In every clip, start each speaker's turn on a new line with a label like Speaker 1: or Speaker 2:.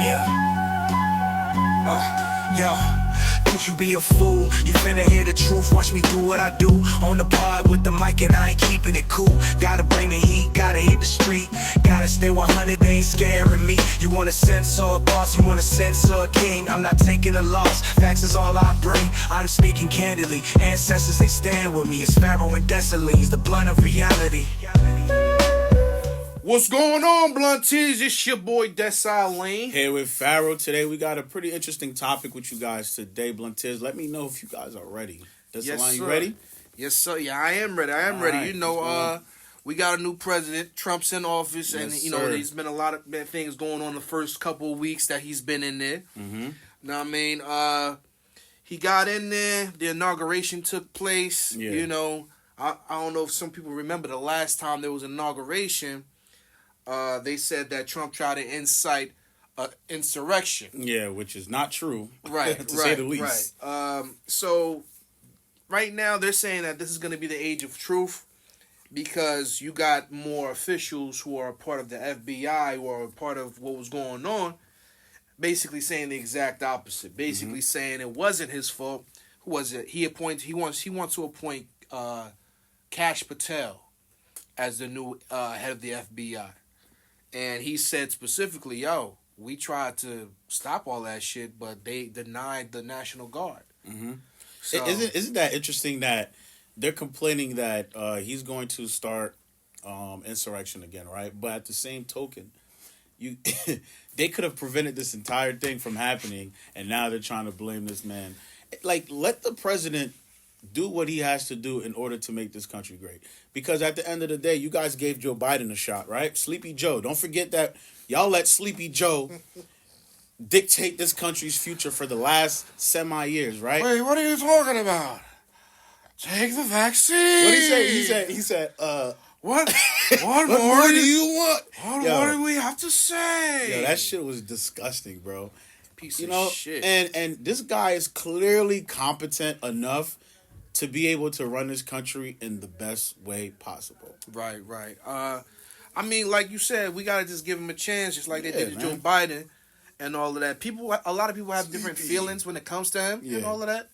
Speaker 1: Yo, don't you be a fool. You finna hear the truth, watch me do what I do. On the pod with the mic and I ain't keeping it cool. Gotta bring the heat, gotta hit the street. Gotta stay 100, they ain't scaring me. You wanna censor a boss, you wanna censor a king. I'm not taking a loss, facts is all I bring. I'm speaking candidly, ancestors they stand with me. It's Pharaoh and Dessalines, the blunt of reality.
Speaker 2: What's going on, Blunties? It's your boy Dessalines.
Speaker 3: Here with Pharaoh. Today we got a pretty interesting topic with you guys today, Blunties. Let me know if you guys are ready. Dessalines, you ready?
Speaker 2: Yes, sir. Yeah, I am ready. I am ready.
Speaker 3: Right,
Speaker 2: you know, we got a new president. Trump's in office,
Speaker 3: yes,
Speaker 2: and you know, there's been a lot of bad things going on the first couple of weeks that he's been in there.
Speaker 3: Mm-hmm.
Speaker 2: Know what I mean? He got in there. The inauguration took place.
Speaker 3: Yeah.
Speaker 2: You know, I don't know if some people remember the last time there was an inauguration. They said that Trump tried to incite insurrection.
Speaker 3: Yeah, which is not true.
Speaker 2: Right,
Speaker 3: to say the least.
Speaker 2: Right. So right now they're saying that this is going to be the age of truth because you got more officials who are part of the FBI or part of what was going on, basically saying the exact opposite. Basically saying it wasn't his fault. Who was it? He wants to appoint Kash Patel as the new head of the FBI. And he said specifically, yo, we tried to stop all that shit, but they denied the National Guard.
Speaker 3: Mm-hmm.
Speaker 2: So,
Speaker 3: Isn't that interesting that they're complaining that he's going to start insurrection again, right? But at the same token, they could have prevented this entire thing from happening, and now they're trying to blame this man. Like, let the president do what he has to do in order to make this country great. Because at the end of the day, you guys gave Joe Biden a shot, right? Sleepy Joe. Don't forget that y'all let Sleepy Joe dictate this country's future for the last semi-years, right?
Speaker 2: Wait, what are you talking about? Take the vaccine.
Speaker 3: What did he say? He said,
Speaker 2: What?
Speaker 3: What more do you want?
Speaker 2: What do we have to say?
Speaker 3: Yo, that shit was disgusting, bro.
Speaker 2: Piece of shit.
Speaker 3: And this guy is clearly competent enough to be able to run this country in the best way possible.
Speaker 2: Right. I mean, like you said, we gotta just give him a chance, just like they did to
Speaker 3: man.
Speaker 2: Joe Biden and all of that. A lot of people have different feelings when it comes to him and all of that.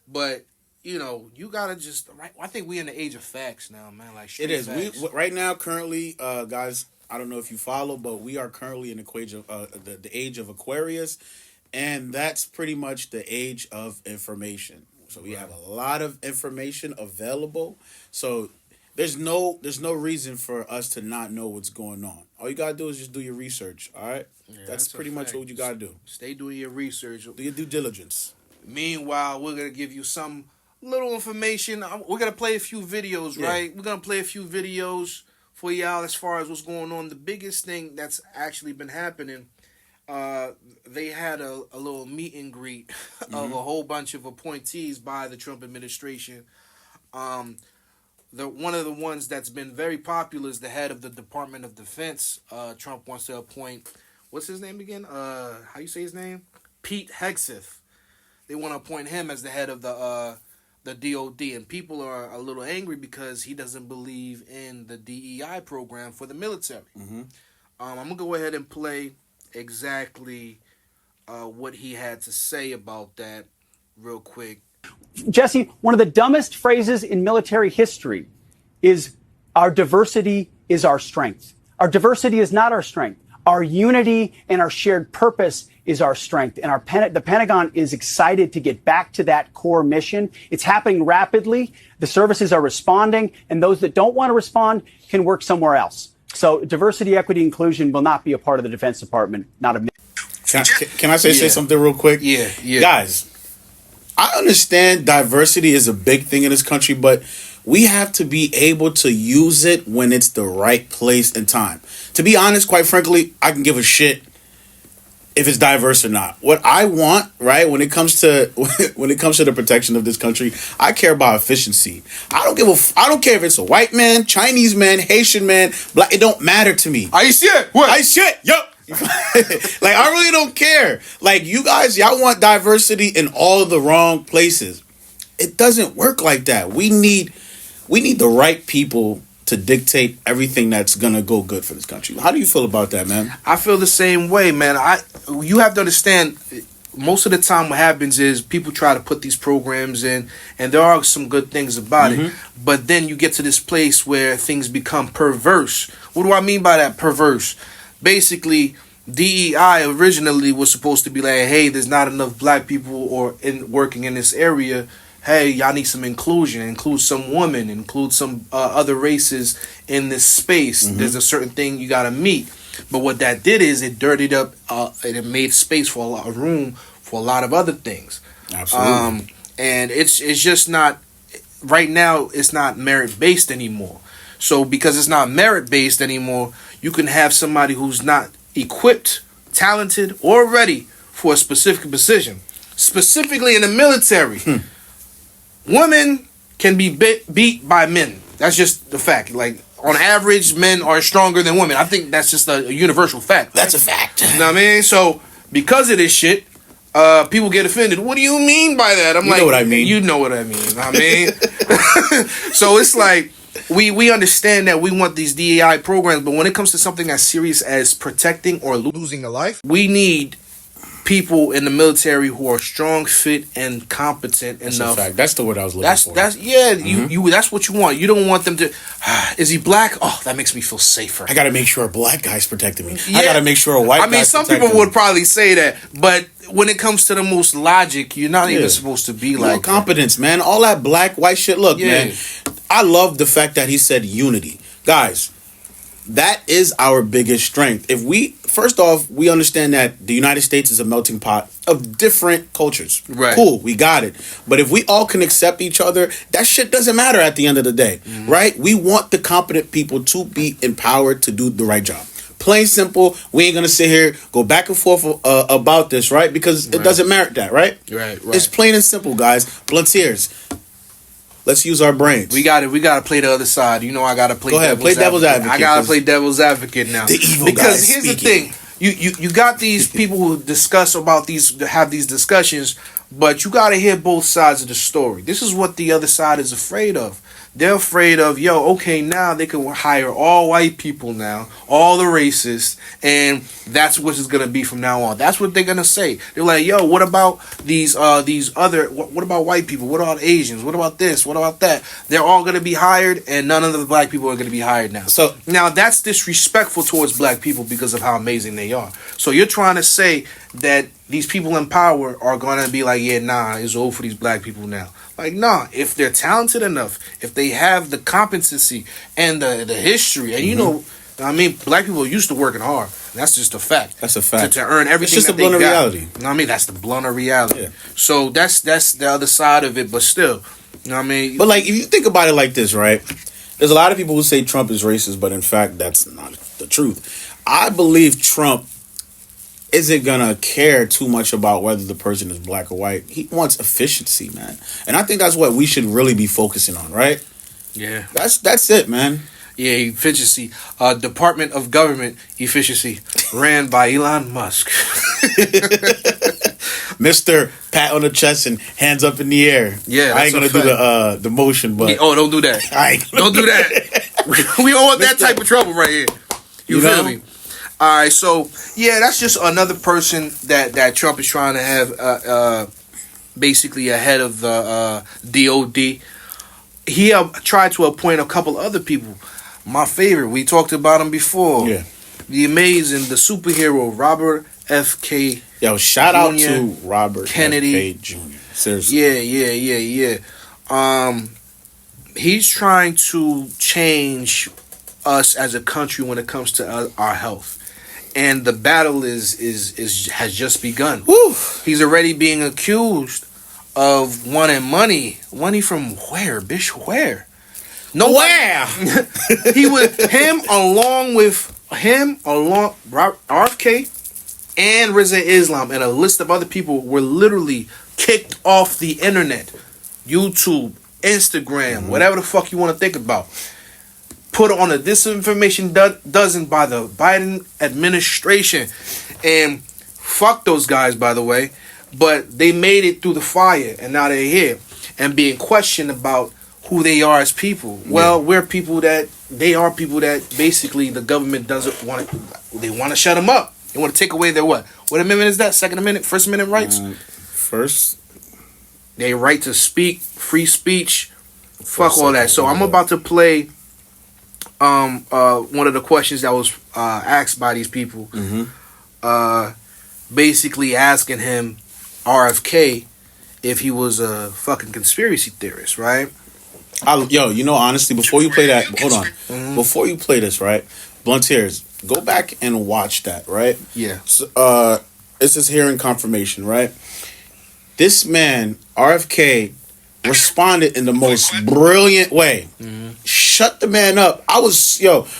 Speaker 2: But you know, you gotta just. I think we in the age of facts now, man. Like
Speaker 3: it is.
Speaker 2: Facts.
Speaker 3: We right now, currently, guys. I don't know if you follow, but we are currently in the age of Aquarius, and that's pretty much the age of information. So we have a lot of information available. So there's no reason for us to not know what's going on. All you gotta do is just do your research. All right, that's pretty much what you gotta do.
Speaker 2: Stay doing your research.
Speaker 3: Do your due diligence.
Speaker 2: Meanwhile, we're gonna give you some little information. We're gonna play a few videos, right? We're gonna play a few videos for y'all as far as what's going on. The biggest thing that's actually been happening. They had a little meet and greet of a whole bunch of appointees by the Trump administration. One of the ones that's been very popular is the head of the Department of Defense. Trump wants to appoint, what's his name again? How you say his name? Pete Hegseth. They want to appoint him as the head of the DOD, and people are a little angry because he doesn't believe in the DEI program for the military. I'm gonna go ahead and play exactly what he had to say about that real quick.
Speaker 4: Jesse, one of the dumbest phrases in military history is our diversity is our strength. Our diversity is not our strength. Our unity and our shared purpose is our strength. And the Pentagon is excited to get back to that core mission. It's happening rapidly. The services are responding, and those that don't want to respond can work somewhere else. So diversity, equity, inclusion will not be a part of the Defense Department, not a.
Speaker 3: Can I say something real quick?
Speaker 2: Yeah.
Speaker 3: Guys, I understand diversity is a big thing in this country, but we have to be able to use it when it's the right place and time. To be honest, quite frankly, I can give a shit if it's diverse or not. What I want, right, when it comes to the protection of this country, I care about efficiency. I don't care if it's a white man, Chinese man, Haitian man, black. It don't matter to me.
Speaker 2: I shit. What?
Speaker 3: I shit. Yup. Like, I really don't care. Like, you guys, y'all want diversity in all the wrong places. It doesn't work like that. We need the right people to to dictate everything that's gonna go good for this country. How do you feel about that, man?
Speaker 2: I feel the same way, man. You have to understand, most of the time what happens is people try to put these programs in, and there are some good things about it, but then you get to this place where things become perverse. What do I mean by that, perverse? Basically, DEI originally was supposed to be like, hey, there's not enough black people working in this area. Hey, y'all need some inclusion. Include some women. Include some other races in this space. There's a certain thing you got to meet. But what that did is it dirtied up and it made space for a lot of room for a lot of other things.
Speaker 3: Absolutely.
Speaker 2: And it's just not, right now, it's not merit-based anymore. So because it's not merit-based anymore, you can have somebody who's not equipped, talented, or ready for a specific position. Specifically in the military, women can be beat by men. That's just the fact. Like, on average, men are stronger than women. I think that's just a universal fact.
Speaker 3: That's a fact.
Speaker 2: You know what I mean? So, because of this shit, people get offended. What do you mean by that? I'm
Speaker 3: You
Speaker 2: like,
Speaker 3: know what I mean.
Speaker 2: You know what I mean. I mean, so it's like, we understand that we want these DEI programs, but when it comes to something as serious as protecting or losing a life, we need people in the military who are strong, fit, and competent
Speaker 3: That's
Speaker 2: enough.
Speaker 3: a fact. That's the word I was looking for.
Speaker 2: You that's what you want. You don't want them to. Is he black? Oh, that makes me feel safer.
Speaker 3: I gotta make sure a black guy's protecting me.
Speaker 2: Yeah.
Speaker 3: I gotta make sure a white.
Speaker 2: I mean, some people would probably say that, but when it comes to the most logic, you're not even supposed to be like
Speaker 3: competence, man. All that black white shit. Look, man. I love the fact that he said unity, guys. That is our biggest strength. If we, first off, we understand that the United States is a melting pot of different cultures.
Speaker 2: Right.
Speaker 3: Cool, we got it. But if we all can accept each other, that shit doesn't matter at the end of the day, right? We want the competent people to be empowered to do the right job. Plain simple. We ain't gonna sit here, go back and forth about this, right? Because it doesn't merit that, right?
Speaker 2: Right.
Speaker 3: It's plain and simple, guys. Blunteers. Let's use our brains.
Speaker 2: We got to play the other side. You know, I got to play.
Speaker 3: Go ahead, play devil's advocate.
Speaker 2: I got to play devil's advocate now.
Speaker 3: The evil
Speaker 2: because
Speaker 3: guy
Speaker 2: here's
Speaker 3: speaking.
Speaker 2: the thing: you got these people who discuss about these, have these discussions, but you got to hear both sides of the story. This is what the other side is afraid of. They're afraid of, okay, now they can hire all white people now, all the racists, and that's what it's gonna be from now on. That's what they're gonna say. They're like, what about these other? What about white people? What about Asians? What about this? What about that? They're all gonna be hired, and none of the black people are gonna be hired now.
Speaker 3: So
Speaker 2: now that's disrespectful towards black people because of how amazing they are. So you're trying to say that these people in power are gonna be like, it's over for these black people now. Like, nah, if they're talented enough, if they have the competency and the history, and you know, I mean, black people are used to working hard. That's just a fact.
Speaker 3: That's a fact.
Speaker 2: To earn everything.
Speaker 3: It's just
Speaker 2: that
Speaker 3: a blunt of
Speaker 2: they got.
Speaker 3: reality.
Speaker 2: You know what I mean? That's the blunt of reality.
Speaker 3: Yeah.
Speaker 2: So that's the other side of it, but still, you know what I mean?
Speaker 3: But like, if you think about it like this, right? There's a lot of people who say Trump is racist, but in fact, that's not the truth. I believe Trump isn't gonna care too much about whether the person is black or white. He wants efficiency, man, and I think that's what we should really be focusing on, right?
Speaker 2: Yeah,
Speaker 3: that's it, man.
Speaker 2: Yeah, efficiency. Department of Government Efficiency, ran by Elon Musk.
Speaker 3: Mr. Pat on the chest and hands up in the air.
Speaker 2: Yeah,
Speaker 3: I ain't gonna do the motion, but
Speaker 2: don't do that. Don't do that. We don't want that type of trouble right here. You feel me? All right, so yeah, that's just another person that Trump is trying to have basically ahead of the DOD. He tried to appoint a couple other people. My favorite, we talked about him before.
Speaker 3: Yeah,
Speaker 2: the amazing, the superhero Robert FK.
Speaker 3: Yo, shout out
Speaker 2: Jr.,
Speaker 3: to Robert
Speaker 2: Kennedy
Speaker 3: FK Jr. Seriously.
Speaker 2: Yeah. He's trying to change us as a country when it comes to our health. And the battle has just begun.
Speaker 3: Woo.
Speaker 2: He's already being accused of wanting money. Money from where, bish? Where? No,
Speaker 3: where?
Speaker 2: He was along RFK and Reza Islam and a list of other people were literally kicked off the internet, YouTube, Instagram, whatever the fuck you want to think about. Put on a disinformation dozen by the Biden administration. And fuck those guys, by the way. But they made it through the fire, and now they're here. And being questioned about who they are as people. Well, they are people that basically the government doesn't want. They want to shut them up. They want to take away their what? What amendment is that? Second Amendment, First Amendment rights.
Speaker 3: First,
Speaker 2: they right to speak, free speech. Fuck all that. So I'm about to play one of the questions that was asked by these people. Basically asking him, RFK, if he was a fucking conspiracy theorist, right?
Speaker 3: Honestly, before you play that, hold on. Before you play this, right? Blunt Tears, go back and watch that, right?
Speaker 2: Yeah.
Speaker 3: So, this is hearing confirmation, right? This man, RFK, responded in the most brilliant way. Shut the man up.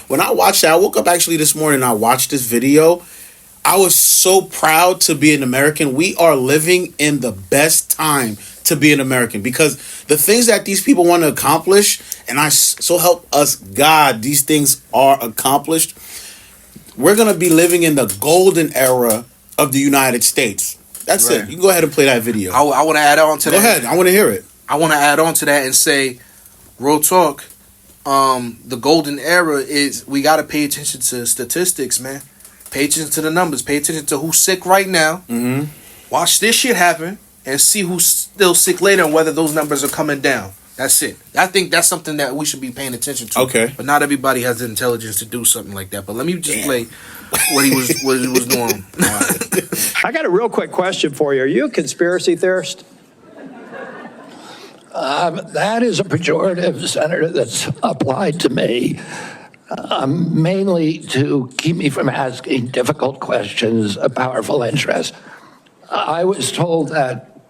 Speaker 3: When I watched that, I woke up actually this morning and I watched this video. I was so proud to be an American. We are living in the best time to be an American because the things that these people want to accomplish, and so help us God, these things are accomplished. We're going to be living in the golden era of the United States. That's it. You can go ahead and play that video.
Speaker 2: I want to add on to that.
Speaker 3: Go ahead. I want to hear it.
Speaker 2: I want to add on to that and say, real talk, the golden era is we got to pay attention to statistics, man. Pay attention to the numbers. Pay attention to who's sick right now. Watch this shit happen and see who's still sick later and whether those numbers are coming down. That's it. I think that's something that we should be paying attention to.
Speaker 3: Okay.
Speaker 2: But not everybody has the intelligence to do something like that. But let me just play what he was doing.
Speaker 5: I got a real quick question for you. Are you a conspiracy theorist?
Speaker 6: That is a pejorative, Senator, that's applied to me. Mainly to keep me from asking difficult questions of powerful interests. I was told that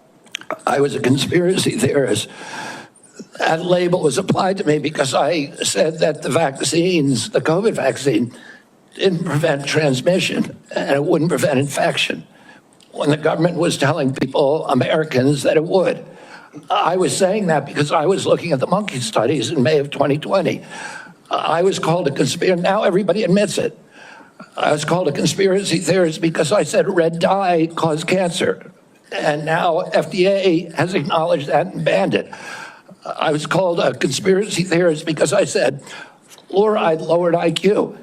Speaker 6: I was a conspiracy theorist. That label was applied to me because I said that the COVID vaccine, didn't prevent transmission and it wouldn't prevent infection when the government was telling people, Americans, that it would. I was saying that because I was looking at the monkey studies in May of 2020. I was called a conspiracy. Now everybody admits it. I was called a conspiracy theorist because I said red dye caused cancer. And now FDA has acknowledged that and banned it. I was called a conspiracy theorist because I said fluoride lowered IQ.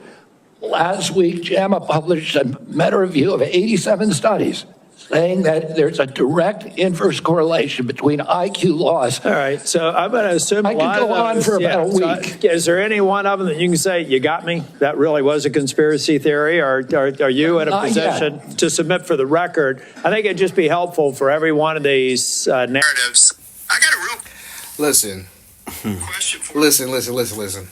Speaker 6: Last week, JAMA published a meta-review of 87 studies saying that there's a direct inverse correlation between IQ loss.
Speaker 5: All right, so I'm going to assume
Speaker 6: I could go on for about a week.
Speaker 5: Is there any one of them that you can say, you got me, that really was a conspiracy theory, or are you in a
Speaker 6: Not
Speaker 5: position
Speaker 6: yet.
Speaker 5: to submit for the record? I think it'd just be helpful for every one of these narratives.
Speaker 7: I got a real
Speaker 2: Listen.
Speaker 7: question for
Speaker 2: Listen.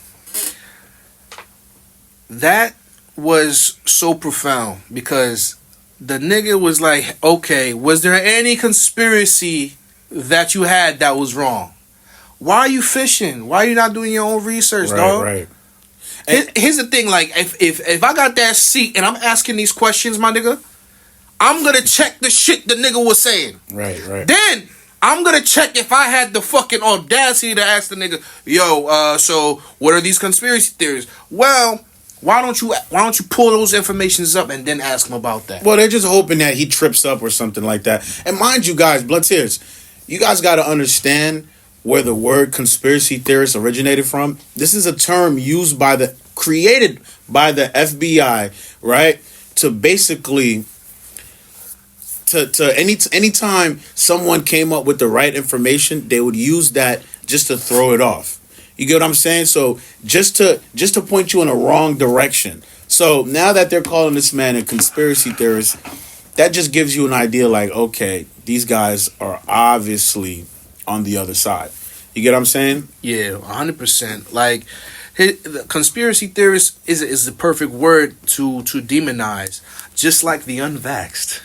Speaker 2: That was so profound because the nigga was like, okay, was there any conspiracy that you had that was wrong? Why are you fishing? Why are you not doing your own research, dog?
Speaker 3: Right.
Speaker 2: Here's the thing, like, if I got that seat and I'm asking these questions, my nigga, I'm gonna check the shit the nigga was saying.
Speaker 3: Right.
Speaker 2: Then I'm gonna check if I had the fucking audacity to ask the nigga, yo, so what are these conspiracy theories? Well, why don't you pull those informations up and then ask him about that?
Speaker 3: Well, they're just hoping that he trips up or something like that. And mind you guys, Blood Tears, you guys got to understand where the word conspiracy theorist originated from. This is a term created by the FBI, right? To basically, anytime someone came up with the right information, they would use that just to throw it off. You get what I'm saying? So just to point you in a wrong direction. So now that they're calling this man a conspiracy theorist, that just gives you an idea like, okay, these guys are obviously on the other side. You get what I'm saying?
Speaker 2: Yeah, 100%. Like, the conspiracy theorist is the perfect word to demonize, just like the unvaxxed.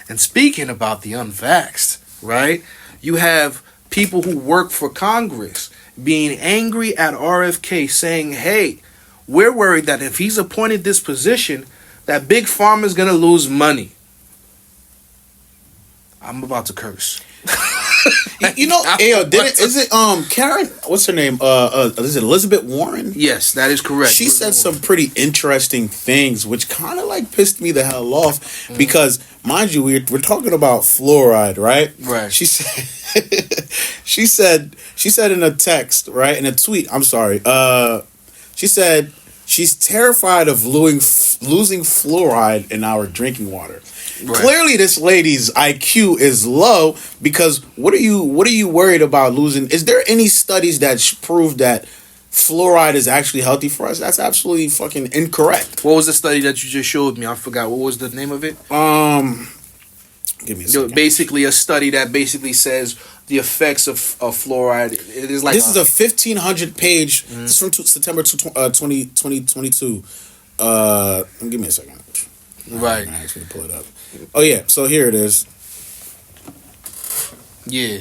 Speaker 2: And speaking about the unvaxxed, right? You have people who work for Congress being angry at RFK, saying, hey, we're worried that if he's appointed this position, that Big Pharma is going to lose money. I'm about to curse.
Speaker 3: You know, is it Karen? What's her name? Is it Elizabeth Warren?
Speaker 2: Yes, that is correct.
Speaker 3: She said some pretty interesting things, which kind of like pissed me the hell off because, mind you, we're talking about fluoride, right?
Speaker 2: Right.
Speaker 3: She said She said in a text, right, in a tweet. I'm sorry. She said she's terrified of losing fluoride in our drinking water. Right. Clearly, this lady's IQ is low because what are you worried about losing? Is there any studies that prove that fluoride is actually healthy for us? That's absolutely fucking incorrect.
Speaker 2: What was the study that you just showed me? I forgot. What was the name of it?
Speaker 3: Give me a second.
Speaker 2: Basically, a study that basically says the effects of fluoride. It is like
Speaker 3: this is a 1,500 page. This is from September 2022. Give me a second.
Speaker 2: Right.
Speaker 3: I actually pull it up. Oh yeah. So here it is.
Speaker 2: Yeah.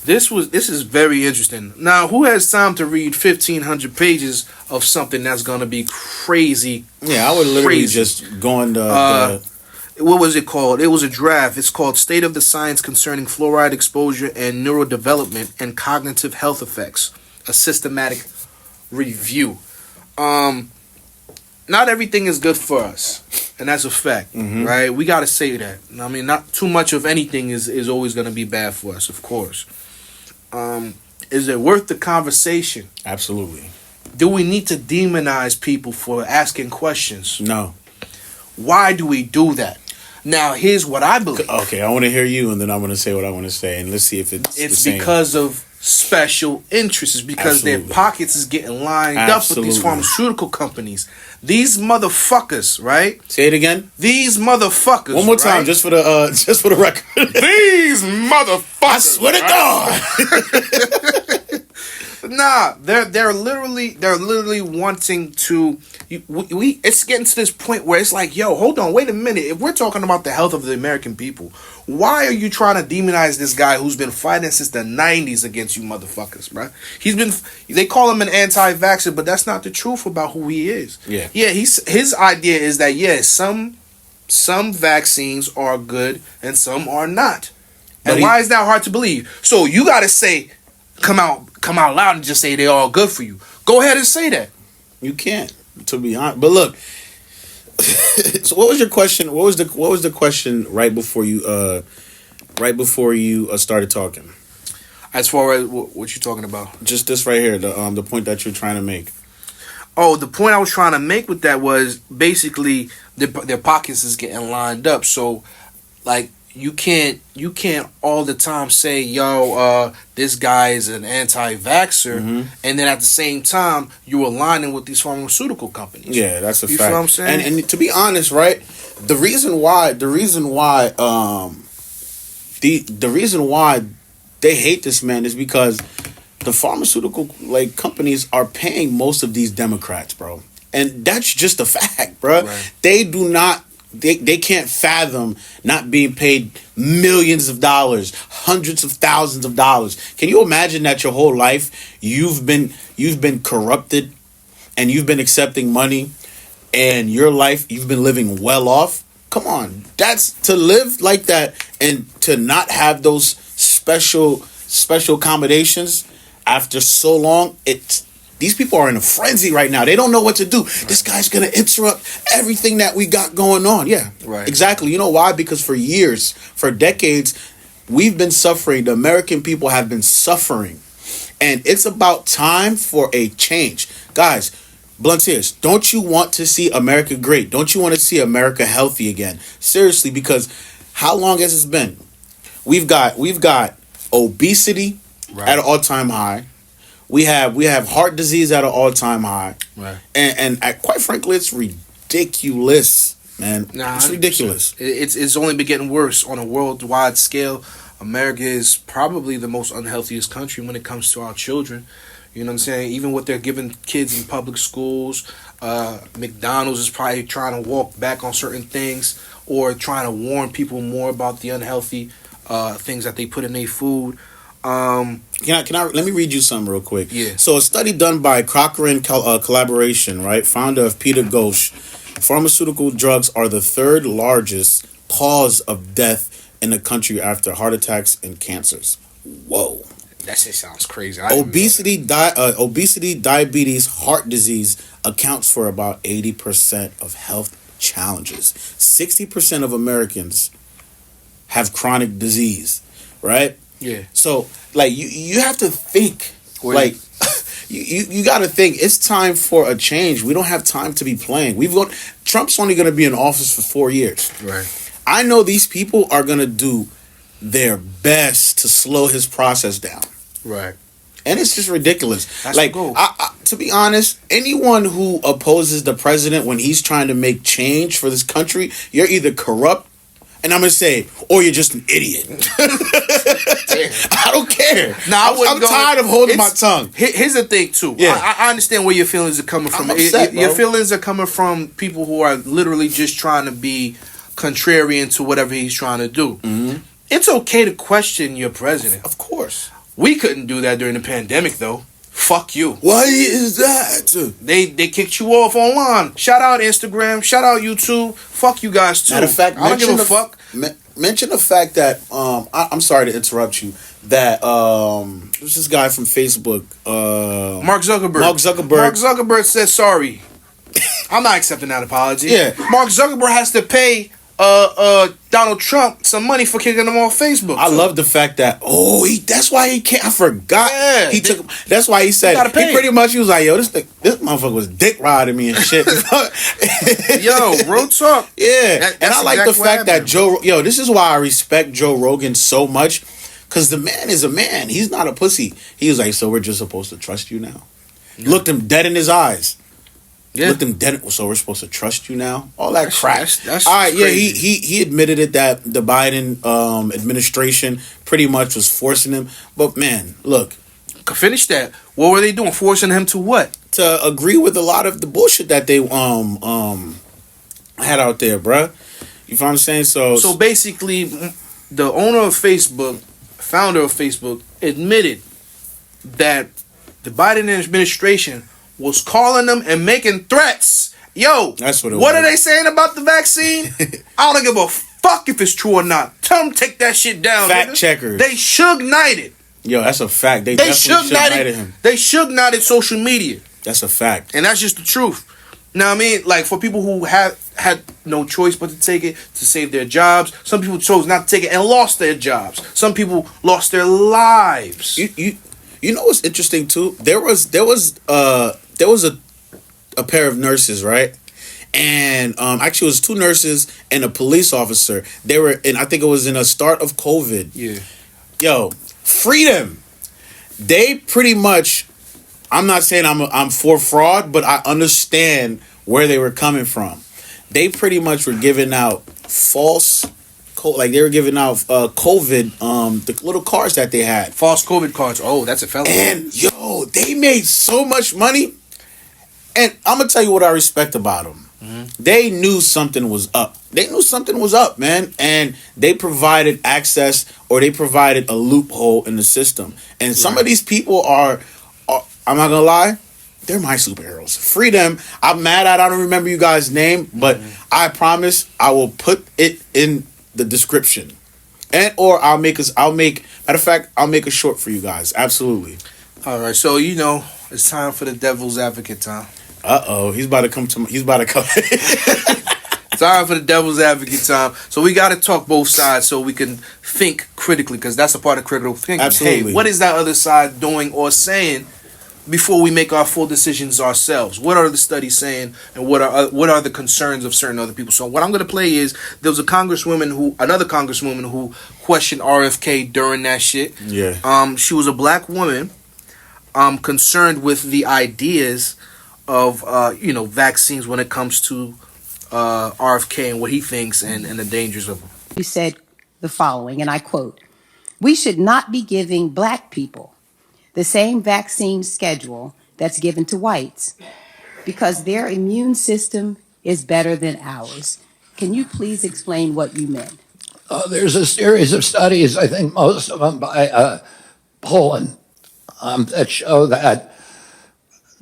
Speaker 2: This is very interesting. Now, who has time to read 1,500 pages of something that's gonna be crazy?
Speaker 3: Yeah, I would literally just go on the
Speaker 2: what was it called? It was a draft. It's called State of the Science Concerning Fluoride Exposure and Neurodevelopment and Cognitive Health Effects, a systematic review. Not everything is good for us, and that's a fact, right? We got to say that. I mean, not too much of anything is always going to be bad for us, of course. Is it worth the conversation?
Speaker 3: Absolutely.
Speaker 2: Do we need to demonize people for asking questions?
Speaker 3: No.
Speaker 2: Why do we do that? Now, here's what I believe.
Speaker 3: Okay, I want to hear you, and then I'm going to say what I want to say, and let's see if it's the same.
Speaker 2: Because of special interests. It's because their pockets is getting lined up with these pharmaceutical companies. These motherfuckers, right?
Speaker 3: Say it again.
Speaker 2: These motherfuckers.
Speaker 3: One more time, right? just for the record.
Speaker 2: These motherfuckers.
Speaker 3: I swear to God.
Speaker 2: Nah, they're literally wanting to. It's getting to this point where it's like, yo, hold on, wait a minute. If we're talking about the health of the American people, why are you trying to demonize this guy who's been fighting since the 90s against you motherfuckers, bro? They call him an anti-vaxxer, but that's not the truth about who he is.
Speaker 3: Yeah.
Speaker 2: His idea is that some vaccines are good and some are not. And why is that hard to believe? So you got to say, come out loud and just say they're all good for you. Go ahead and say that.
Speaker 3: You can't, to be honest. But look, so what was your question? What was the question right before you started talking?
Speaker 2: As far as what you talking about?
Speaker 3: Just this right here, the point that you're trying to make.
Speaker 2: Oh, the point I was trying to make with that was basically their pockets is getting lined up. So, like, you can't all the time say, yo, this guy is an anti-vaxxer, and then at the same time you're aligning with these pharmaceutical companies.
Speaker 3: Yeah, that's a fact.
Speaker 2: You feel what I'm saying?
Speaker 3: And to be honest, right, the reason why they hate this man is because the pharmaceutical companies are paying most of these Democrats, bro, and that's just a fact, bro.
Speaker 2: Right.
Speaker 3: They do not. They can't fathom not being paid millions of dollars, hundreds of thousands of dollars. Can you imagine that your whole life you've been corrupted and you've been accepting money and your life you've been living well off? Come on. That's to live like that and to not have those special accommodations after so long. These people are in a frenzy right now. They don't know what to do. Right. This guy's going to interrupt everything that we got going on. Yeah,
Speaker 2: right.
Speaker 3: Exactly. You know why? Because for years, for decades, we've been suffering. The American people have been suffering. And it's about time for a change. Guys, blunt ears, don't you want to see America great? Don't you want to see America healthy again? Seriously, because how long has this been? We've got obesity at an all-time high. We have heart disease at an all-time high,
Speaker 2: right?
Speaker 3: And quite frankly, it's ridiculous, man. It's ridiculous.
Speaker 2: It's only been getting worse on a worldwide scale. America is probably the most unhealthiest country when it comes to our children. You know what I'm saying? Even what they're giving kids in public schools, McDonald's is probably trying to walk back on certain things or trying to warn people more about the unhealthy things that they put in their food.
Speaker 3: Can I let me read you something real quick?
Speaker 2: Yeah.
Speaker 3: So a study done by Cochrane Collaboration, right? Founder of Peter Ghosh, pharmaceutical drugs are the third largest cause of death in the country after heart attacks and cancers. Whoa.
Speaker 2: That shit sounds crazy.
Speaker 3: Obesity, diabetes, heart disease accounts for about 80% of health challenges. 60% of Americans have chronic disease, right?
Speaker 2: Yeah.
Speaker 3: So like you have to think like you got to think it's time for a change. We don't have time to be playing. Trump's only going to be in office for 4 years.
Speaker 2: Right.
Speaker 3: I know these people are going to do their best to slow his process down.
Speaker 2: Right.
Speaker 3: And it's just ridiculous.
Speaker 2: That's
Speaker 3: like,
Speaker 2: the goal.
Speaker 3: to be honest, anyone who opposes the president when he's trying to make change for this country, you're either corrupt, and I'm going to say, or you're just an idiot. I don't care. I'm tired of holding my tongue.
Speaker 2: Here's the thing, too.
Speaker 3: Yeah.
Speaker 2: I understand where your feelings are coming from.
Speaker 3: I'm upset,
Speaker 2: Your
Speaker 3: bro.
Speaker 2: feelings are coming from people who are literally just trying to be contrarian to whatever he's trying to do.
Speaker 3: Mm-hmm.
Speaker 2: It's okay to question your president.
Speaker 3: Of course.
Speaker 2: We couldn't do that during the pandemic, though. Fuck you.
Speaker 3: Why is that?
Speaker 2: They kicked you off online. Shout out Instagram. Shout out YouTube. Fuck you guys too.
Speaker 3: Matter of fact,
Speaker 2: I don't give a fuck.
Speaker 3: Mention the fact that I'm sorry to interrupt you. That there's this guy from Facebook,
Speaker 2: Mark Zuckerberg.
Speaker 3: Mark
Speaker 2: Zuckerberg said sorry. I'm not accepting that apology.
Speaker 3: Yeah.
Speaker 2: Mark Zuckerberg has to pay Donald Trump some money for kicking him off Facebook.
Speaker 3: I love the fact that that's why he can't. I forgot.
Speaker 2: Yeah,
Speaker 3: That's why he said
Speaker 2: gotta pay.
Speaker 3: he was like, yo, this motherfucker was dick riding me and shit.
Speaker 2: Yo, real talk.
Speaker 3: Yeah,
Speaker 2: That's
Speaker 3: and I like
Speaker 2: exactly
Speaker 3: the
Speaker 2: what
Speaker 3: fact that
Speaker 2: happened.
Speaker 3: this is why I respect Joe Rogan so much, because the man is a man. He's not a pussy. He was like, so we're just supposed to trust you now? Looked him dead in his eyes.
Speaker 2: Yeah.
Speaker 3: Looked him dead. So we're supposed to trust you now? All that crap.
Speaker 2: That's
Speaker 3: all right.
Speaker 2: crazy.
Speaker 3: Yeah, he admitted it that the Biden administration pretty much was forcing him. But man, look,
Speaker 2: Finish that. What were they doing? Forcing him to what?
Speaker 3: to agree with a lot of the bullshit that they had out there, bruh. You know what I'm saying?
Speaker 2: So basically, the owner of Facebook, founder of Facebook, admitted that the Biden administration was calling them and making threats. Yo,
Speaker 3: That's what it
Speaker 2: what
Speaker 3: was.
Speaker 2: are they saying about the vaccine? I don't give a fuck if it's true or not. Tell them to take that shit down.
Speaker 3: Fact
Speaker 2: nigga.
Speaker 3: checkers.
Speaker 2: They Suge Knighted.
Speaker 3: Yo, that's a fact. They
Speaker 2: They
Speaker 3: definitely
Speaker 2: Suge
Speaker 3: Knighted
Speaker 2: Knighted
Speaker 3: him.
Speaker 2: They Suge Knighted social media.
Speaker 3: That's a fact.
Speaker 2: And that's just the truth. Now, I mean, like, for people who had no choice but to take it to save their jobs, some people chose not to take it and lost their jobs. Some people lost their lives.
Speaker 3: You know what's interesting too? There was a pair of nurses, right? And actually it was two nurses and a police officer. They were in, I think it was in the start of COVID.
Speaker 2: Yeah.
Speaker 3: Yo, freedom. They pretty much, I'm not saying I'm for fraud, but I understand where they were coming from. They pretty much were giving out false, like they were giving out COVID, the little cards that they had.
Speaker 2: False COVID cards. Oh, that's a felony.
Speaker 3: And yo, they made so much money. And I'm gonna tell you what I respect about them. Mm-hmm. They knew something was up. They knew something was up, man. And they provided access, or they provided a loophole in the system. And some of these people are, I'm not gonna lie, they're my superheroes. Free them. I'm mad I don't remember you guys' name, but I promise I will put it in the description. And or I'll make matter of fact, I'll make a short for you guys. Absolutely.
Speaker 2: All right, so it's time for the devil's advocate time.
Speaker 3: He's about to come.
Speaker 2: Time for the devil's advocate time. So we got to talk both sides so we can think critically, because that's a part of critical thinking.
Speaker 3: Absolutely.
Speaker 2: Hey, what is that other side doing or saying before we make our full decisions ourselves? What are the studies saying, and what are the concerns of certain other people? So what I'm going to play is, there was another congresswoman who questioned RFK during that shit.
Speaker 3: Yeah.
Speaker 2: She was a black woman, concerned with the ideas of vaccines when it comes to RFK and what he thinks and the dangers of them.
Speaker 8: You said the following, and I quote, "We should not be giving black people the same vaccine schedule that's given to whites because their immune system is better than ours." Can you please explain what you meant?
Speaker 6: There's a series of studies, I think most of them by Poland, that show that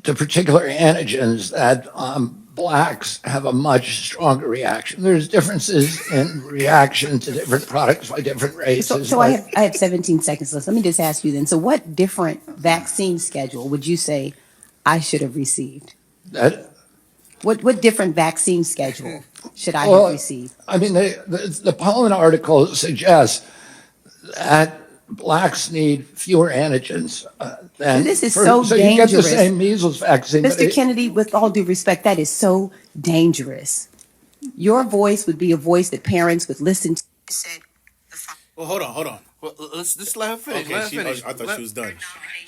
Speaker 6: the particular antigens that blacks have a much stronger reaction. There's differences in reaction to different products by different races.
Speaker 8: So I have 17 seconds left. Let me just ask you then. So what different vaccine schedule would you say I should have received? What different vaccine schedule should I have received?
Speaker 6: I mean, the Poland article suggests that blacks need fewer antigens than.
Speaker 8: This is so
Speaker 6: So you get the
Speaker 8: dangerous.
Speaker 6: same measles vaccine. but
Speaker 8: Mr. Kennedy, with all due respect, that is so dangerous. Your voice would be a voice that parents would listen to.
Speaker 3: Well, hold on.
Speaker 2: Well, let's just let her finish.
Speaker 3: Okay,
Speaker 2: let her finish.
Speaker 3: I thought she was done.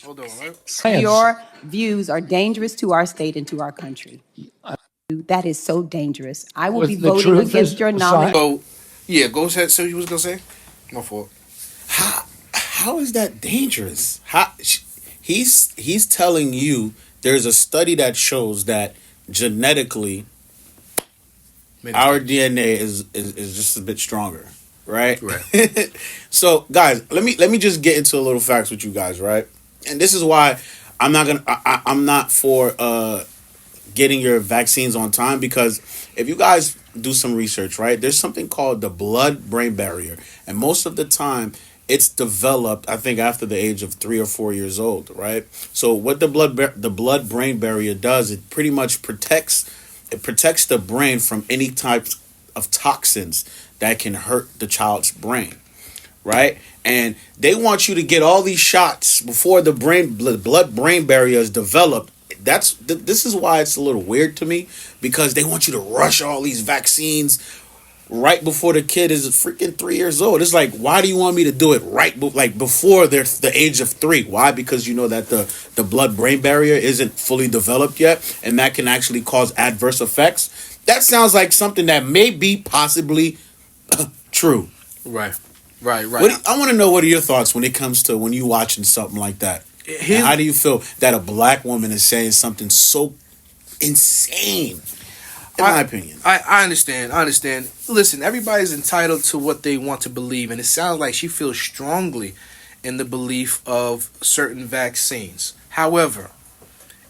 Speaker 2: Hold on.
Speaker 6: Science.
Speaker 8: Your views are dangerous to our state and to our country. That is so dangerous. I will
Speaker 6: With
Speaker 8: be
Speaker 6: the
Speaker 8: voting
Speaker 6: truth
Speaker 8: against
Speaker 6: is
Speaker 8: your nomination.
Speaker 2: So, yeah, go ahead. So you was gonna say? My fault.
Speaker 3: How is that dangerous? He's telling you there's a study that shows that genetically our DNA is just a bit stronger, right?
Speaker 2: Right.
Speaker 3: So, guys, let me just get into a little facts with you guys, right? And this is why I'm not for getting your vaccines on time, because if you guys do some research, right, there's something called the blood-brain barrier, and most of the time it's developed, I think, after the age of 3 or 4 years old, right? So what the blood-brain barrier does, it pretty much protects the brain from any types of toxins that can hurt the child's brain, right? And they want you to get all these shots before the blood-brain barrier is developed. This is why it's a little weird to me, because they want you to rush all these vaccines right before the kid is freaking 3 years old. It's like, why do you want me to do it before they're the age of 3? Why? Because you know that the blood-brain barrier isn't fully developed yet, and that can actually cause adverse effects. That sounds like something that may be possibly true.
Speaker 2: Right.
Speaker 3: I want to know, what are your thoughts when it comes to when you watching something like that? And how do you feel that a black woman is saying something so insane? In my opinion,
Speaker 2: I understand. Listen, everybody's entitled to what they want to believe, and it sounds like she feels strongly in the belief of certain vaccines. However,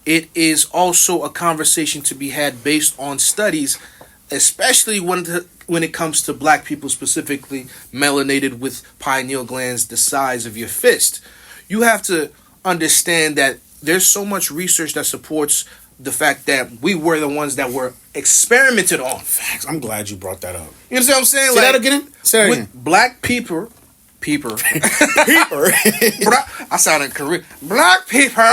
Speaker 2: it is also a conversation to be had based on studies, especially when it comes to black people, specifically melanated with pineal glands the size of your fist. You have to understand that there's so much research that supports the fact that we were the ones that were experimented on.
Speaker 3: Facts. I'm glad you brought that up.
Speaker 2: You understand what I'm saying?
Speaker 3: Say that again. Say that again.
Speaker 2: Black people. I sounded Korean. Black people.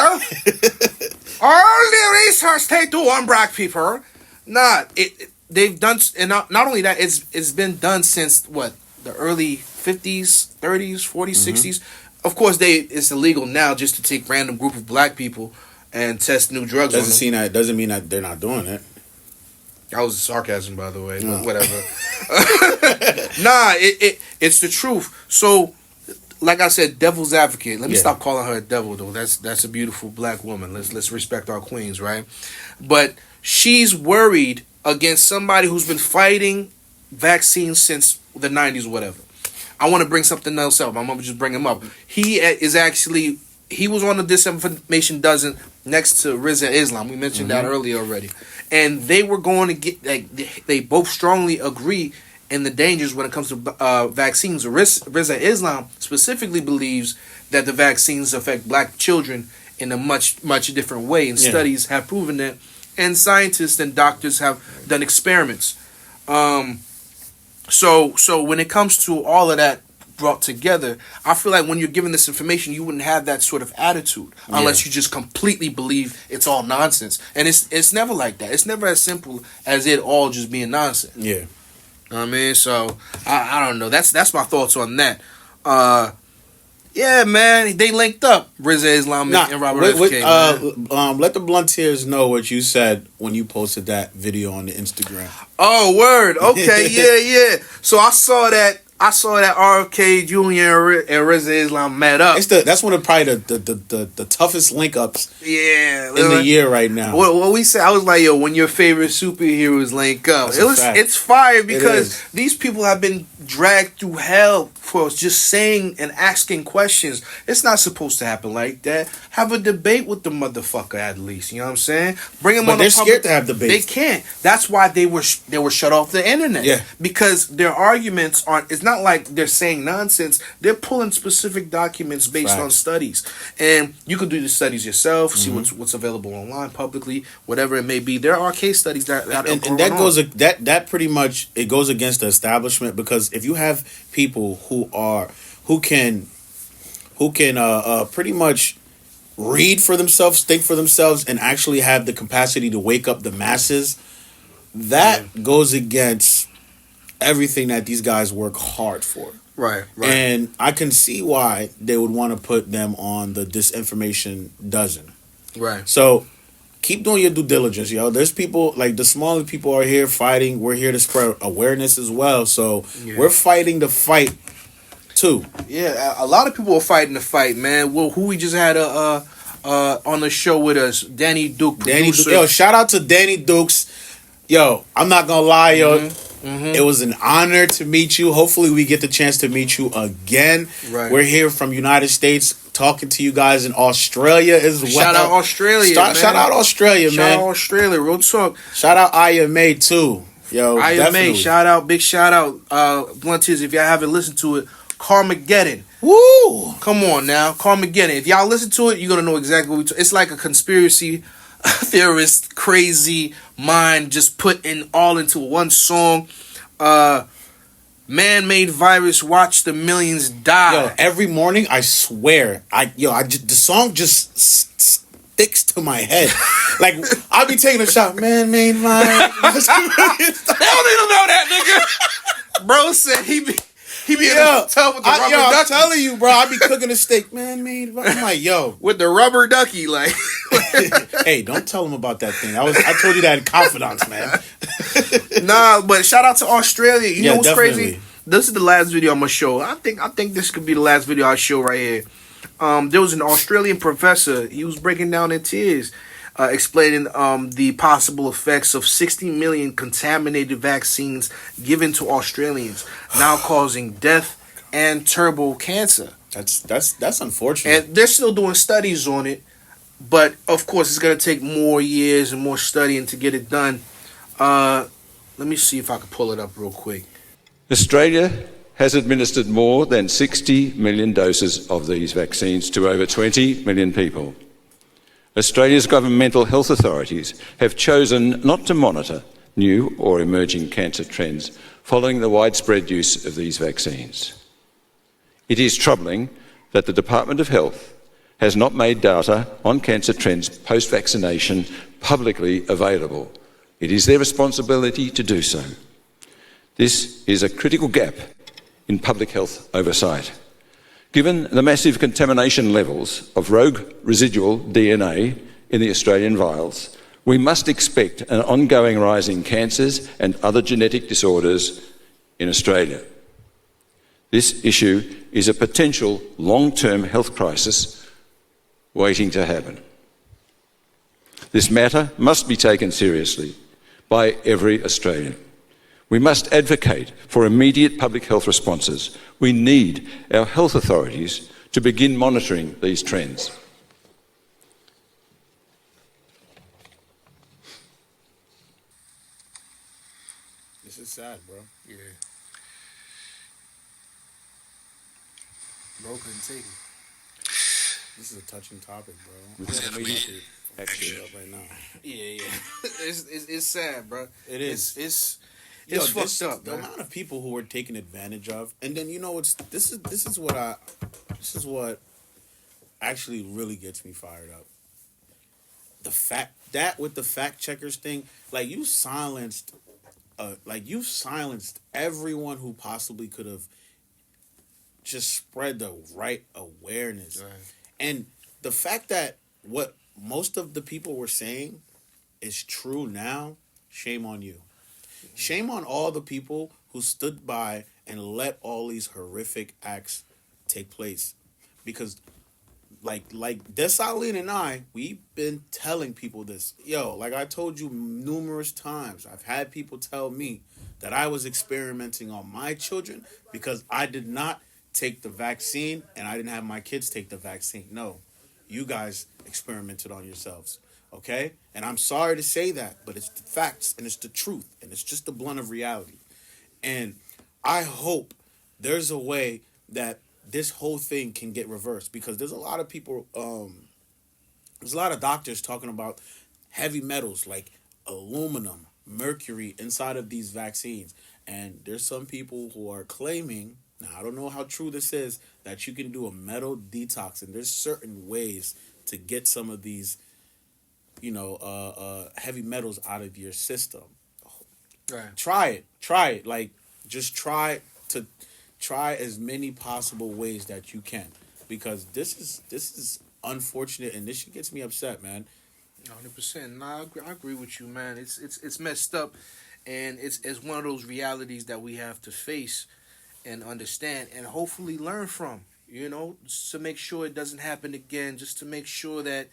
Speaker 2: All the research they do on black people. They've done, and not only that, it's been done since what, the early 50s, 30s, 40s, 60s. Of course, it's illegal now just to take random group of black people and test new drugs on them.
Speaker 3: Doesn't mean that they're not doing it.
Speaker 2: That was sarcasm, by the way.
Speaker 3: No.
Speaker 2: Whatever. Nah, it's the truth. So, like I said, devil's advocate. Let me stop calling her a devil, though. That's a beautiful black woman. Let's respect our queens, right? But she's worried against somebody who's been fighting vaccines since the 90s or whatever. I want to bring something else up. I'm going to just bring him up. He was on the disinformation dozen next to Riza Islam. We mentioned that earlier already. And they were going to get, they both strongly agree in the dangers when it comes to vaccines. Riza Islam specifically believes that the vaccines affect black children in a much, much different way. And studies have proven that. And scientists and doctors have done experiments. So when it comes to all of that brought together, I feel like when you're given this information, you wouldn't have that sort of attitude unless you just completely believe it's all nonsense. And it's never like that. It's never as simple as it all just being nonsense.
Speaker 3: Yeah.
Speaker 2: You know what I mean? So I don't know. That's my thoughts on that. Yeah, man, they linked up, Riza Islam and Robert RFK.
Speaker 3: Let the Blunteers know what you said when you posted that video on the Instagram.
Speaker 2: Oh, word. Okay, yeah. So I saw that RFK Jr. and Riza Islam met up.
Speaker 3: That's one of probably the toughest link ups
Speaker 2: in
Speaker 3: the year right now.
Speaker 2: What we said, I was like, yo, when your favorite superheroes link up. It's fire because these people have been dragged through hell for just saying and asking questions. It's not supposed to happen like that. Have a debate with the motherfucker at least. You know what I'm saying? Bring them on.
Speaker 3: They're scared to have debates.
Speaker 2: They can't. That's why they were shut off the internet. Yeah. Because their arguments aren't. It's not like they're saying nonsense. They're pulling specific documents based on studies, and you can do the studies yourself. See what's available online publicly, whatever it may be. There are case studies that
Speaker 3: that pretty much it goes against the establishment, because if you have people who can who can pretty much read for themselves, think for themselves, and actually have the capacity to wake up the masses, that goes against everything that these guys work hard for.
Speaker 2: Right.
Speaker 3: And I can see why they would want to put them on the disinformation dozen.
Speaker 2: Right.
Speaker 3: So keep doing your due diligence, yo. There's people, like the smaller people are here fighting. We're here to spread awareness as well. So we're fighting the fight too.
Speaker 2: Yeah, a lot of people are fighting the fight, man. Well, who we just had on the show with us, Danny Duke.
Speaker 3: Yo, shout out to Danny Dukes. Yo, I'm not gonna lie, yo. It was an honor to meet you. Hopefully we get the chance to meet you again.
Speaker 2: Right.
Speaker 3: We're here from United States talking to you guys in Australia as well.
Speaker 2: Shout out Australia, man.
Speaker 3: Shout out Australia, man.
Speaker 2: Shout out Australia, real talk.
Speaker 3: Shout out IMA too. Yo,
Speaker 2: IMA,
Speaker 3: definitely.
Speaker 2: shout out, big shout out. Blunties, if y'all haven't listened to it, Carmageddon.
Speaker 3: Woo!
Speaker 2: Come on now, Carmageddon. If y'all listen to it, you're gonna know exactly what it's like. A conspiracy theorist, crazy mind just put in all into one song. Man-made virus, watch the millions die.
Speaker 3: Yo, every morning, I swear, the song just sticks to my head. Like, I'll be taking a shot, man-made virus.
Speaker 2: They don't even know that, nigga. Bro said he be in the tub with the rubber ducky.
Speaker 3: I'm telling you, bro, I be cooking a steak, man-made virus. I'm like, yo.
Speaker 2: With the rubber ducky, like.
Speaker 3: Hey, don't tell him about that thing. I told you that in confidence, man.
Speaker 2: Nah, but shout out to Australia. You know what's
Speaker 3: definitely
Speaker 2: crazy? This is the last video I'm gonna show. I think this could be the last video I show right here. There was an Australian professor. He was breaking down in tears, explaining the possible effects of 60 million contaminated vaccines given to Australians, now causing death and terminal cancer.
Speaker 3: That's unfortunate.
Speaker 2: And they're still doing studies on it, but of course it's gonna take more years and more studying to get it done. Let me see if I can pull it up real quick.
Speaker 9: Australia has administered more than 60 million doses of these vaccines to over 20 million people. Australia's governmental health authorities have chosen not to monitor new or emerging cancer trends following the widespread use of these vaccines. It is troubling that the Department of Health has not made data on cancer trends post-vaccination publicly available. It is their responsibility to do so. This is a critical gap in public health oversight. Given the massive contamination levels of rogue residual DNA in the Australian vials, we must expect an ongoing rise in cancers and other genetic disorders in Australia. This issue is a potential long-term health crisis waiting to happen. This matter must be taken seriously by every Australian. We must advocate for immediate public health responses. We need our health authorities to begin monitoring these trends.
Speaker 3: This is sad, bro.
Speaker 2: Yeah. Bro couldn't take it.
Speaker 3: This is a touching topic, bro. Actually, up right now.
Speaker 2: Yeah. It's sad, bro.
Speaker 3: It is.
Speaker 2: It's fucked up.
Speaker 3: The amount of people who are taken advantage of, and then this is what actually really gets me fired up. The fact that with the fact checkers thing, like you silenced everyone who possibly could have just spread the right awareness,
Speaker 2: right.
Speaker 3: And the fact that what most of the people were saying is true now. Shame on you. Shame on all the people who stood by and let all these horrific acts take place. Because like Dessalines and I, we've been telling people this. Yo, like I told you numerous times, I've had people tell me that I was experimenting on my children because I did not take the vaccine and I didn't have my kids take the vaccine. No, you guys experimented on yourselves. Okay? And I'm sorry to say that, but it's the facts and it's the truth and it's just the blunt of reality. And I hope there's a way that this whole thing can get reversed because there's a lot of people, there's a lot of doctors talking about heavy metals like aluminum, mercury inside of these vaccines. And there's some people who are claiming Now, I don't know how true this is, that you can do a metal detox, and there's certain ways to get some of these, heavy metals out of your system.
Speaker 2: Right.
Speaker 3: Try it. Like, just try as many possible ways that you can, because this is unfortunate, and this shit gets me upset, man.
Speaker 2: 100%. Nah, I agree with you, man. It's messed up, and it's one of those realities that we have to face and understand, and hopefully learn from. Just to make sure it doesn't happen again. Just to make sure that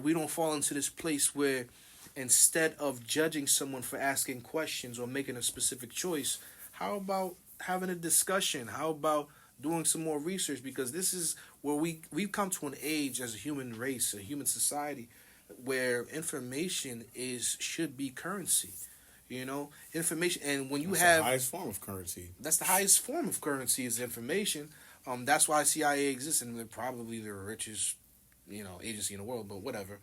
Speaker 2: we don't fall into this place where, instead of judging someone for asking questions or making a specific choice, how about having a discussion? How about doing some more research? Because this is where we've come to an age as a human race, a human society, where information should be currency. Information, and when
Speaker 3: That's the highest form of currency.
Speaker 2: That's the highest form of currency is information. That's why CIA exists, and they're probably the richest, agency in the world. But whatever.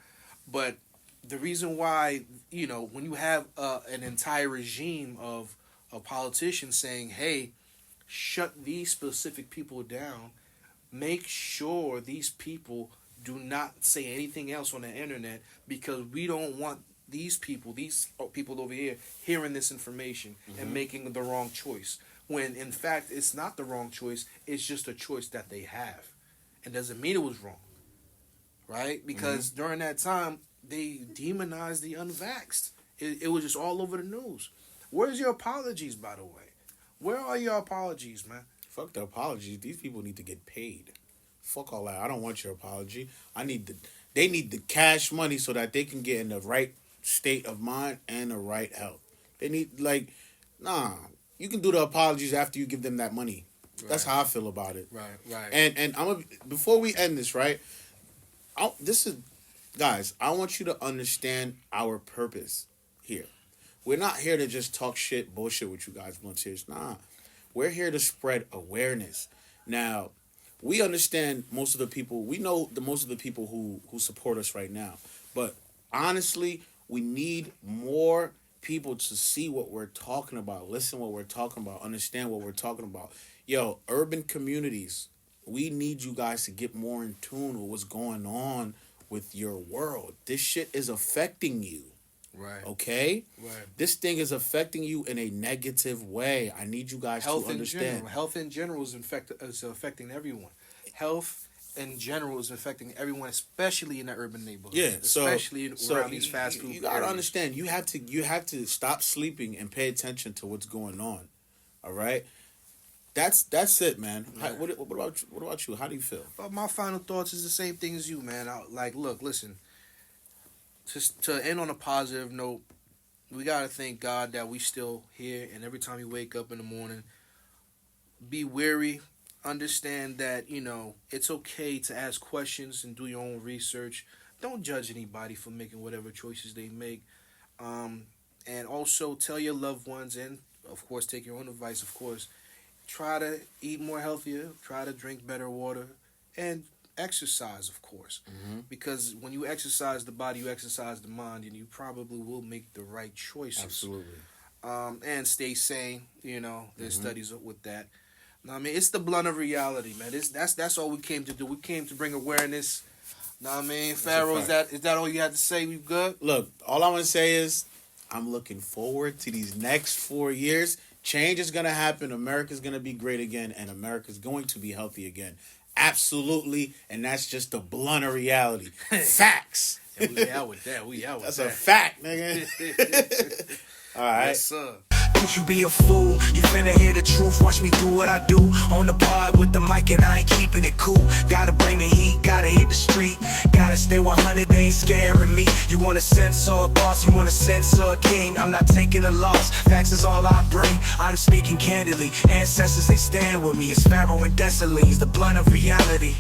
Speaker 2: But the reason why, when you have an entire regime of politicians saying, "Hey, shut these specific people down," make sure these people do not say anything else on the internet, because we don't want these people over here hearing this information and making the wrong choice. When in fact it's not the wrong choice, it's just a choice that they have. It doesn't mean it was wrong. Right? Because during that time they demonized the unvaxxed. It was just all over the news. Where's your apologies, by the way? Where are your apologies, man?
Speaker 3: Fuck the apologies. These people need to get paid. Fuck all that. I don't want your apology. They need the cash money so that they can get in the right state of mind and the right health. They need, you can do the apologies after you give them that money. Right. That's how I feel about it.
Speaker 2: Right.
Speaker 3: And before we end this, right? Guys, I want you to understand our purpose here. We're not here to just talk shit, bullshit with you guys volunteers. Nah. We're here to spread awareness. Now, we understand most of the people, we know most of the people who support us right now. But honestly, we need more people to see what we're talking about, listen what we're talking about, understand what we're talking about. Yo, urban communities, we need you guys to get more in tune with what's going on with your world. This shit is affecting you.
Speaker 2: Right.
Speaker 3: Okay?
Speaker 2: Right.
Speaker 3: This thing is affecting you in a negative way. I need you guys to understand.
Speaker 2: Health in general is affecting everyone. Health in general is affecting everyone, especially in the urban neighborhoods.
Speaker 3: Yeah,
Speaker 2: especially around these fast food.
Speaker 3: You gotta understand. You have to stop sleeping and pay attention to what's going on. All right. That's it, man.
Speaker 2: Yeah.
Speaker 3: What about you? How do you feel?
Speaker 2: My final thoughts is the same thing as you, man. Look, listen. Just to end on a positive note, we gotta thank God that we still here, and every time you wake up in the morning, be wary. Understand that, it's okay to ask questions and do your own research. Don't judge anybody for making whatever choices they make. And also tell your loved ones, and of course take your own advice, of course. Try to eat more healthier, try to drink better water, and exercise, of course. Because when you exercise the body, you exercise the mind, and you probably will make the right choices.
Speaker 3: Absolutely.
Speaker 2: And stay sane. There's studies with that. I mean, it's the blunt of reality, man. That's all we came to do. We came to bring awareness. Know what I mean? Pharaoh, is that all you had to say? We good?
Speaker 3: Look, all I want to say is I'm looking forward to these next 4 years. Change is going to happen. America's going to be great again, and America's going to be healthy again. Absolutely, and that's just the blunt of reality. Facts.
Speaker 2: Yeah, we out with that.
Speaker 3: That's a fact, nigga. All right.
Speaker 2: Yes, sir.
Speaker 1: Don't you be a fool, you finna hear the truth. Watch me do what I do on the pod with the mic, and I ain't keeping it cool. Gotta bring the heat, gotta hit the street, gotta stay 100, they ain't scaring me. You want a censor a boss, you want a censor a king. I'm not taking a loss, facts is all I bring. I'm speaking candidly, ancestors they stand with me. It's Pharaoh and Dessalines, the blunt of reality.